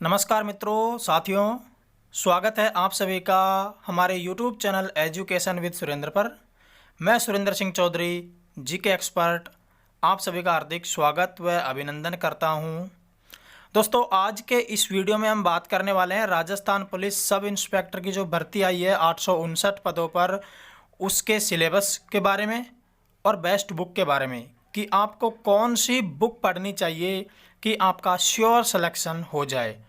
नमस्कार मित्रों, साथियों, स्वागत है आप सभी का हमारे YouTube channel education with Surendra पर। मैं सुरेंद्र सिंह चौधरी, जीके एक्सपर्ट, आप सभी का हार्दिक स्वागत व अभिनंदन करता हूं। दोस्तों, आज के इस वीडियो में हम बात करने वाले हैं राजस्थान पुलिस सब इंस्पेक्टर की जो भर्ती आई है 859 पदों पर, उसके सिलेबस के बारे में और बेस्ट बुक के बारे में कि आपको कौन सी बुक पढ़नी चाहिए कि आपका श्योर सिलेक्शन हो जाए।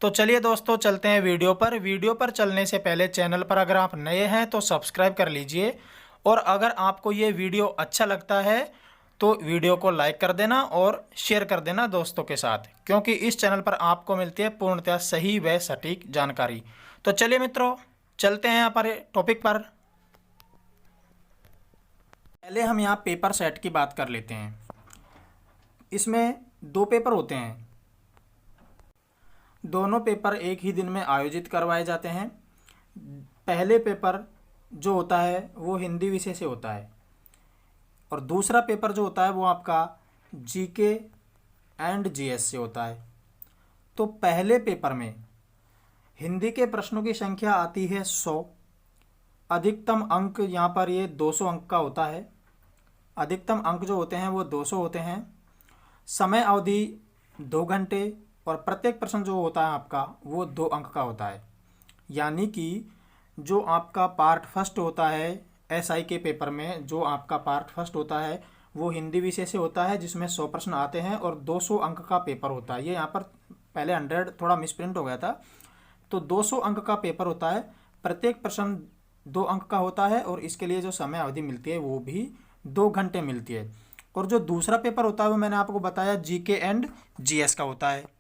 तो चलिए दोस्तों, चलते हैं वीडियो पर। वीडियो पर चलने से पहले चैनल पर अगर आप नए हैं तो सब्सक्राइब कर लीजिए, और अगर आपको ये वीडियो अच्छा लगता है तो वीडियो को लाइक कर देना और शेयर कर देना दोस्तों के साथ, क्योंकि इस चैनल पर आपको मिलती है पूर्णतः सही व सटीक जानकारी। तो चलिए मित्रों, चलते हैं यहाँ पर टॉपिक पर। पहले हम यहाँ पेपर सेट की बात कर लेते हैं। इसमें 2 पेपर होते हैं। दोनों पेपर एक ही दिन में आयोजित करवाए जाते हैं। पहले पेपर जो होता है वो हिंदी विषय से होता है, और दूसरा पेपर जो होता है वो आपका जीके एंड जीएस से होता है। तो पहले पेपर में हिंदी के प्रश्नों की संख्या आती है 100। अधिकतम अंक यहाँ पर ये 200 अंक का होता है। अधिकतम अंक जो होते हैं वो 200 होते हैं। समय अवधि 2 घंटे, और प्रत्येक प्रश्न जो होता है आपका वो 2 अंक का होता है। यानी कि जो आपका पार्ट फर्स्ट होता है एसआई के पेपर में, जो आपका पार्ट फर्स्ट होता है वो हिंदी विषय से होता है, जिसमें 100 प्रश्न आते हैं और 200 अंक का पेपर होता है। ये यहाँ पर पहले 100 थोड़ा मिसप्रिंट हो गया था। तो 200 अंक का पेपर होता है। प्रत्येक प्रश्न 2 अंक का होता है, और इसके लिए जो समय अवधि मिलती है वो भी 2 घंटे मिलती है। और जो दूसरा पेपर होता है वो मैंने आपको बताया जीके एंड जीएस का होता है।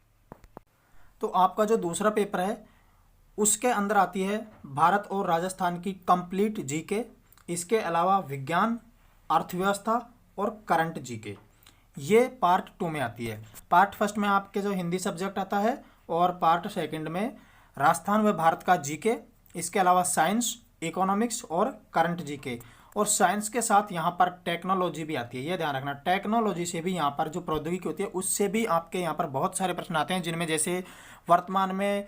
तो आपका जो दूसरा पेपर है उसके अंदर आती है भारत और राजस्थान की कंप्लीट जीके, इसके अलावा विज्ञान, अर्थव्यवस्था और करंट जीके। ये पार्ट 2 में आती है। पार्ट फर्स्ट में आपके जो हिंदी सब्जेक्ट आता है, और पार्ट सेकंड में राजस्थान व भारत का जीके, इसके अलावा साइंस, इकोनॉमिक्स और करंट जीके। और साइंस के साथ यहाँ पर टेक्नोलॉजी भी आती है। ये ध्यान रखना, टेक्नोलॉजी से भी यहाँ पर जो प्रौद्योगिकी होती है उससे भी आपके यहाँ पर बहुत सारे प्रश्न आते हैं, जिनमें जैसे वर्तमान में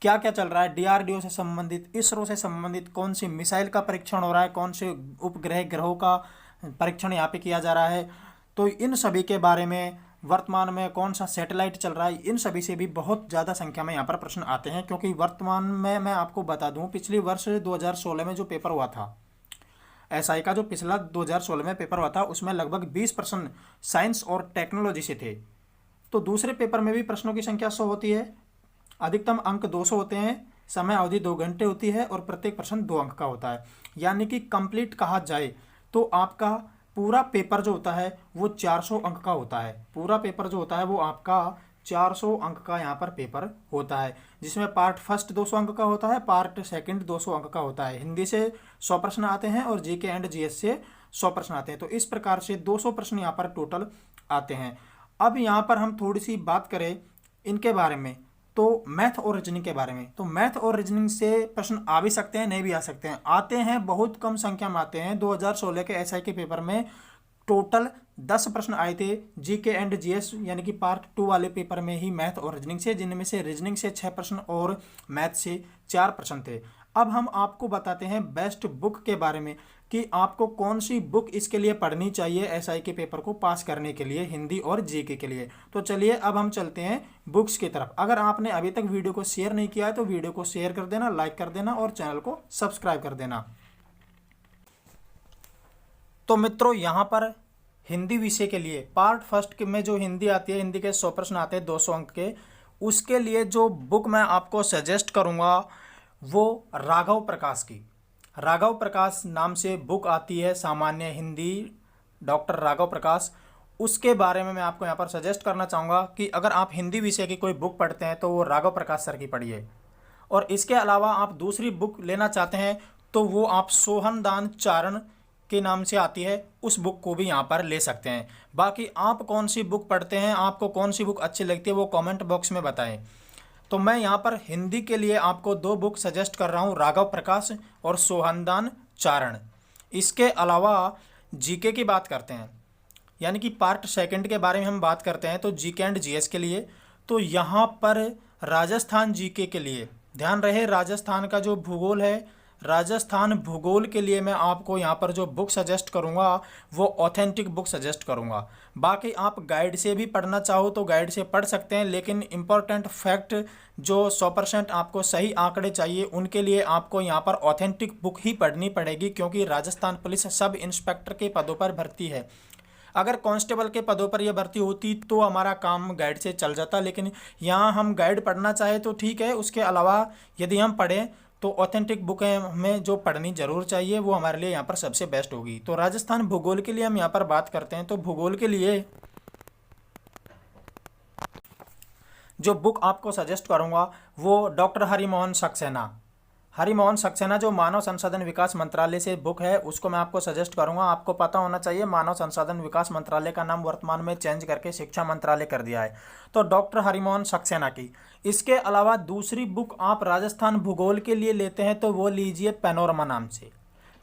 क्या क्या चल रहा है, डीआरडीओ से संबंधित, इसरो से संबंधित कौन सी मिसाइल का परीक्षण हो रहा है, कौन से उपग्रह ग्रहों का परीक्षण यहाँ पे किया जा रहा है, तो इन सभी के बारे में, वर्तमान में कौन सा सैटेलाइट चल रहा है, इन सभी से भी बहुत ज़्यादा संख्या में यहाँ पर प्रश्न आते हैं। क्योंकि वर्तमान में मैं आपको बता दूँ, पिछली वर्ष 2016 में जो पेपर हुआ था एसआई का, जो पिछला 2016 में पेपर हुआ था, उसमें लगभग 20% साइंस और टेक्नोलॉजी से थे। तो दूसरे पेपर में भी प्रश्नों की संख्या 100 होती है, अधिकतम अंक 200 होते हैं, समय अवधि 2 घंटे होती है, और प्रत्येक प्रश्न 2 अंक का होता है। यानी कि कंप्लीट कहा जाए तो आपका पूरा पेपर जो होता है वो 400 अंक का होता है। पूरा पेपर जो होता है वो आपका 400 अंक का यहाँ पर पेपर होता है, जिसमें पार्ट फर्स्ट 200 अंक का होता है, पार्ट सेकंड 200 अंक का होता है। हिंदी से 100 प्रश्न आते हैं और जीके एंड जीएस से 100 प्रश्न आते हैं। तो इस प्रकार से 200 प्रश्न यहाँ पर टोटल आते हैं। अब यहाँ पर हम थोड़ी सी बात करें इनके बारे में, तो मैथ और रीजनिंग के बारे में। तो मैथ और रीजनिंग से प्रश्न आ भी सकते हैं, नहीं भी आ सकते हैं। आते हैं, बहुत कम संख्या में आते हैं। 2016 के एसआई के पेपर में टोटल 10 प्रश्न आए थे जीके एंड जीएस, यानी कि पार्ट 2 वाले पेपर में ही, मैथ और रीजनिंग से, जिनमें से रीजनिंग से 6 प्रश्न और मैथ से 4 प्रश्न थे। अब हम आपको बताते हैं बेस्ट बुक के बारे में कि आपको कौन सी बुक इसके लिए पढ़नी चाहिए एसआई के पेपर को पास करने के लिए, हिंदी और जीके के लिए। तो चलिए अब हम चलते हैं बुक्स की तरफ। अगर आपने अभी तक वीडियो को शेयर नहीं किया है तो वीडियो को शेयर कर देना, लाइक कर देना और चैनल को सब्सक्राइब कर देना। तो मित्रों, यहाँ पर हिंदी विषय के लिए पार्ट फर्स्ट में जो हिंदी आती है, हिंदी के 100 प्रश्न आते हैं 200 अंक के, उसके लिए जो बुक मैं आपको सजेस्ट करूँगा वो राघव प्रकाश की, राघव प्रकाश नाम से बुक आती है, सामान्य हिंदी, डॉक्टर राघव प्रकाश। उसके बारे में मैं आपको यहाँ पर सजेस्ट करना चाहूँगा कि अगर आप हिंदी विषय की कोई बुक पढ़ते हैं तो वो राघव प्रकाश सर की पढ़िए। और इसके अलावा आप दूसरी बुक लेना चाहते हैं तो वो आप सोहनदान चारण के नाम से आती है, उस बुक को भी यहाँ पर ले सकते हैं। बाकी आप कौन सी बुक पढ़ते हैं, आपको कौन सी बुक अच्छी लगती है, वो कमेंट बॉक्स में बताएं। तो मैं यहाँ पर हिंदी के लिए आपको 2 बुक सजेस्ट कर रहा हूँ, राघव प्रकाश और सोहनदान चारण। इसके अलावा जीके की बात करते हैं, यानी कि पार्ट सेकंड के बारे में हम बात करते हैं, तो जीके एंड जीएस के लिए तो यहाँ पर राजस्थान जीके के लिए ध्यान रहे, राजस्थान का जो भूगोल है, राजस्थान भूगोल के लिए मैं आपको यहाँ पर जो बुक सजेस्ट करूँगा वो ऑथेंटिक बुक सजेस्ट करूँगा। बाकी आप गाइड से भी पढ़ना चाहो तो गाइड से पढ़ सकते हैं, लेकिन इम्पोर्टेंट फैक्ट जो 100% आपको सही आंकड़े चाहिए उनके लिए आपको यहाँ पर ऑथेंटिक बुक ही पढ़नी पड़ेगी, क्योंकि राजस्थान पुलिस सब इंस्पेक्टर के पदों पर भर्ती है। अगर कांस्टेबल के पदों पर यह भर्ती होती तो हमारा काम गाइड से चल जाता, लेकिन यहाँ हम गाइड पढ़ना चाहे तो ठीक है, उसके अलावा यदि हम पढ़ें तो ऑथेंटिक बुकें हमें जो पढ़नी जरूर चाहिए वो हमारे लिए यहाँ पर सबसे बेस्ट होगी। तो राजस्थान भूगोल के लिए हम यहाँ पर बात करते हैं, तो भूगोल के लिए जो बुक आपको सजेस्ट करूँगा वो डॉक्टर हरिमोहन सक्सेना जो मानव संसाधन विकास मंत्रालय से बुक है उसको मैं आपको सजेस्ट करूंगा। आपको पता होना चाहिए मानव संसाधन विकास मंत्रालय का नाम वर्तमान में चेंज करके शिक्षा मंत्रालय कर दिया है, तो डॉक्टर हरिमोहन सक्सेना की। इसके अलावा दूसरी बुक आप राजस्थान भूगोल के लिए लेते हैं तो वो लीजिए पैनोरमा नाम से।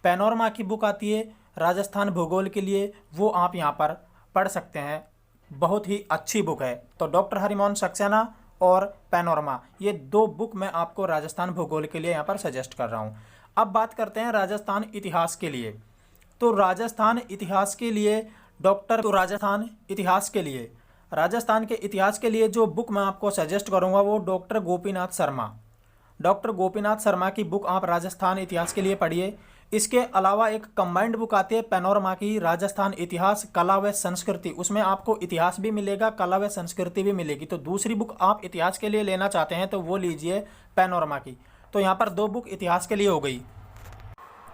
पैनोरमा की बुक आती है राजस्थान भूगोल के लिए, वो आप यहाँ पर पढ़ सकते हैं, बहुत ही अच्छी बुक है। तो डॉक्टर हरिमोहन सक्सेना और पैनोरमा, ये दो बुक मैं आपको राजस्थान भूगोल के लिए यहाँ पर सजेस्ट कर रहा हूँ। अब बात करते हैं राजस्थान इतिहास के लिए। तो राजस्थान इतिहास के लिए राजस्थान के इतिहास के लिए जो बुक मैं आपको सजेस्ट करूँगा वो डॉक्टर गोपीनाथ शर्मा की बुक आप राजस्थान इतिहास के लिए पढ़िए। इसके अलावा एक कंबाइंड बुक आती है पैनोरमा की, राजस्थान इतिहास कला व संस्कृति, उसमें आपको इतिहास भी मिलेगा, कला व संस्कृति भी मिलेगी। तो दूसरी बुक आप इतिहास के लिए लेना चाहते हैं तो वो लीजिए पैनोरमा की। तो यहाँ पर दो बुक इतिहास के लिए हो गई,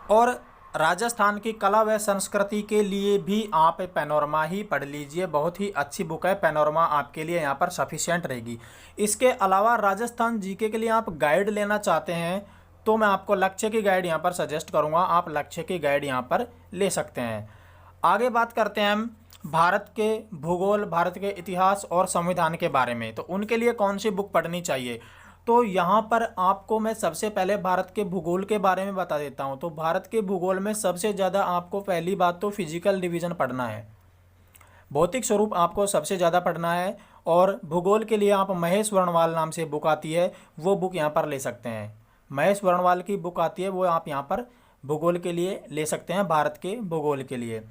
और राजस्थान की कला व संस्कृति के लिए भी आप पैनोरमा ही पढ़ लीजिए, बहुत ही अच्छी बुक है पैनोरमा, आपके लिए यहाँ पर सफिशिएंट रहेगी। इसके अलावा राजस्थान जीके के लिए आप गाइड लेना चाहते हैं तो मैं आपको लक्ष्य की गाइड यहाँ पर सजेस्ट करूँगा, आप लक्ष्य की गाइड यहाँ पर ले सकते हैं। आगे बात करते हैं हम भारत के भूगोल, भारत के इतिहास और संविधान के बारे में, तो उनके लिए कौन सी बुक पढ़नी चाहिए। तो यहाँ पर आपको मैं सबसे पहले भारत के भूगोल के बारे में बता देता हूँ। तो भारत के भूगोल में सबसे ज़्यादा आपको पहली बात तो फिजिकल डिवीज़न पढ़ना है, भौतिक स्वरूप आपको सबसे ज़्यादा पढ़ना है। और भूगोल के लिए आप महेश वर्णवाल नाम से बुक आती है, वो बुक यहाँ पर ले सकते हैं। महेश वर्णवाल की बुक आती है, वो आप यहाँ पर भूगोल के लिए ले सकते हैं, भारत के भूगोल के लिए।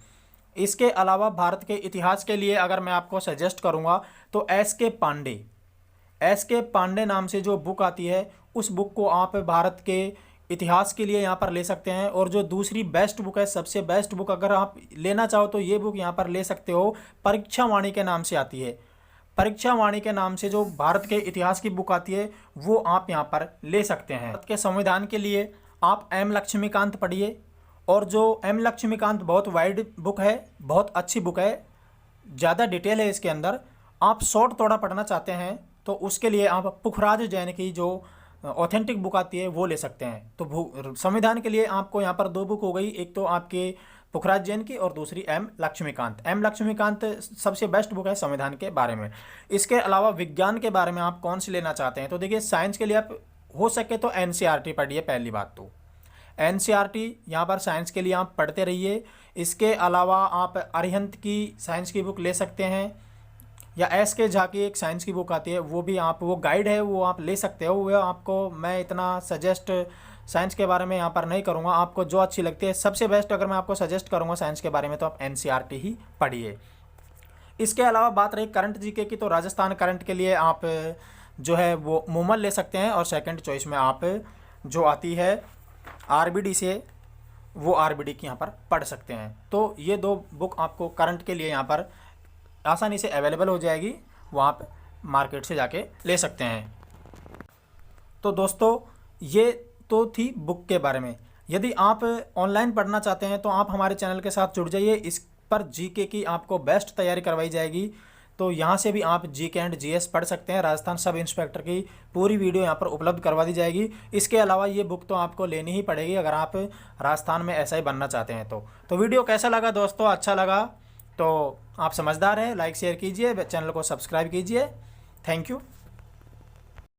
इसके अलावा भारत के इतिहास के लिए अगर मैं आपको सजेस्ट करूँगा तो एस के पांडे नाम से जो बुक आती है उस बुक को आप भारत के इतिहास के लिए यहाँ पर ले सकते हैं। और जो दूसरी बेस्ट बुक है, सबसे बेस्ट बुक अगर आप लेना चाहो तो ये बुक यहाँ पर ले सकते हो, परीक्षा वाणी के नाम से आती है। परीक्षा वाणी के नाम से जो भारत के इतिहास की बुक आती है वो आप यहाँ पर ले सकते हैं। भारत के संविधान के लिए आप एम लक्ष्मीकांत पढ़िए, और जो एम लक्ष्मीकांत बहुत वाइड बुक है, बहुत अच्छी बुक है, ज़्यादा डिटेल है इसके अंदर। आप शॉर्ट थोड़ा पढ़ना चाहते हैं तो उसके लिए आप पुखराज जैन की जो ऑथेंटिक बुक आती है वो ले सकते हैं। तो संविधान के लिए आपको यहाँ पर दो बुक हो गई, एक तो आपके पुखराज जैन की और दूसरी एम लक्ष्मीकांत सबसे बेस्ट बुक है संविधान के बारे में। इसके अलावा विज्ञान के बारे में आप कौन सी लेना चाहते हैं, तो देखिए साइंस के लिए आप हो सके तो एनसीईआरटी पढ़िए। पहली बात तो एनसीईआरटी यहाँ पर साइंस के लिए आप पढ़ते रहिए। इसके अलावा आप अरिहंत की साइंस की बुक ले सकते हैं, या एस के झा की एक साइंस की बुक आती है, वो भी आप, वो गाइड है, वो आप ले सकते हो। वो आपको मैं इतना सजेस्ट साइंस के बारे में यहाँ पर नहीं करूँगा, आपको जो अच्छी लगती है। सबसे बेस्ट अगर मैं आपको सजेस्ट करूँगा साइंस के बारे में तो आप एनसीईआरटी ही पढ़िए। इसके अलावा बात रही करंट जीके की, तो राजस्थान करंट के लिए आप जो है वो मूमल ले सकते हैं, और सेकंड चॉइस में आप जो आती है आरबीडी से, वो आरबीडी की यहाँ पर पढ़ सकते हैं। तो ये दो बुक आपको करंट के लिए यहाँ पर आसानी से अवेलेबल हो जाएगी, वो आप मार्केट से जाके ले सकते हैं। तो दोस्तों ये तो थी बुक के बारे में। यदि आप ऑनलाइन पढ़ना चाहते हैं तो आप हमारे चैनल के साथ जुड़ जाइए, इस पर जीके की आपको बेस्ट तैयारी करवाई जाएगी। तो यहाँ से भी आप जीके एंड जीएस पढ़ सकते हैं। राजस्थान सब इंस्पेक्टर की पूरी वीडियो यहाँ पर उपलब्ध करवा दी जाएगी। इसके अलावा ये बुक तो आपको लेनी ही पड़ेगी अगर आप राजस्थान में ऐसा ही बनना चाहते हैं। तो वीडियो कैसा लगा दोस्तों, अच्छा लगा तो आप समझदार हैं, लाइक शेयर कीजिए, चैनल को सब्सक्राइब कीजिए। Thank you.